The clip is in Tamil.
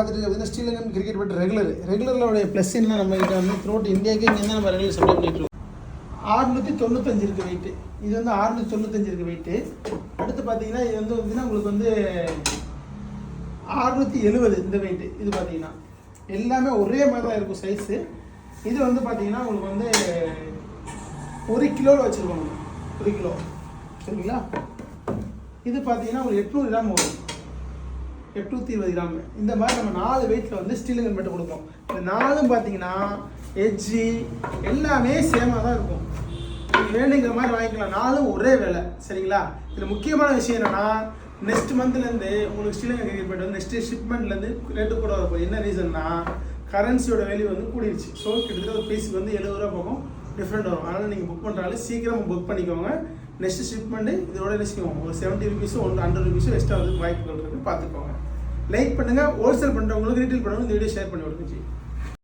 பார்த்துட்டு பார்த்தீங்கன்னா ஸ்ரீலங்கன் கிரிக்கெட் பேட் ரெகுலரோடைய ப்ளஸ் என்ன நம்ம கிட்ட வந்து த்ரோட் இந்தியாவுக்கு இங்கே தான் நம்ம ரெகுலர் சப்ளை பண்ணிட்டு இருக்கோம். 695 இருக்குது வெயிட்டு. இது வந்து 695 இருக்குது வெயிட்டு. அடுத்து பார்த்தீங்கன்னா இது வந்து பார்த்தீங்கன்னா உங்களுக்கு வந்து 670 இந்த வெயிட்டு. இது பார்த்தீங்கன்னா எல்லாமே ஒரே மாதிரி தான் இருக்கும் சைஸு. இது வந்து பார்த்தீங்கன்னா உங்களுக்கு வந்து 1 கிலோவில் வச்சுருக்கோம். 1 கிலோ சரிங்களா. இது பார்த்தீங்கன்னா உங்களுக்கு 800 கிராம் வரும். 820 கிராம். இந்த மாதிரி நம்ம 4 வெயிட்டில் வந்து ஸ்ரீலங்கன் பேட்டை கொடுப்போம். இந்த 4ம் பார்த்தீங்கன்னா எட்ஜி எல்லாமே சேமாக தான் இருக்கும். நீங்கள் வேணுங்கிற மாதிரி வாங்கிக்கலாம். 4ம் ஒரே விலை சரிங்களா. இதில் முக்கியமான விஷயம் என்னென்னா நெக்ஸ்ட் மந்த்லேருந்து உங்களுக்கு ஸ்ரீலங்கன் கிரிக்கெட் பேட் வந்து நெக்ஸ்ட்டு ஷிப்மெண்ட்லேருந்து ரேட்டு கூட வரப்போகுது. என்ன ரீசன்னா கரன்சியோட வேல்யூ வந்து கூடிருச்சு. ஸோ கிட்டத்தட்ட ஒரு பீஸுக்கு வந்து 70 ரூபா பக்கம் டிஃப்ரெண்ட் வரும். அதனால் நீங்கள் புக் பண்ணுறாலும் சீக்கிரமாக புக் பண்ணிக்கோங்க. நெக்ஸ்ட் ஷிப்மெண்ட்டு இதோட நினைச்சிக்கோங்க ஒரு 70 ருபீஸோ 100 ருபீஸோ எக்ஸ்ட்ரா வந்து வாய்ப்புகள் இருக்குது. பார்த்துக்கோங்க. லைக் பண்ணுங்கள். ஹோல்சேல் பண்ணுறவங்களுக்கு ரீட்டெயில் பண்ணுறவங்க இந்த வீடியோ ஷேர் பண்ணி விடுங்க.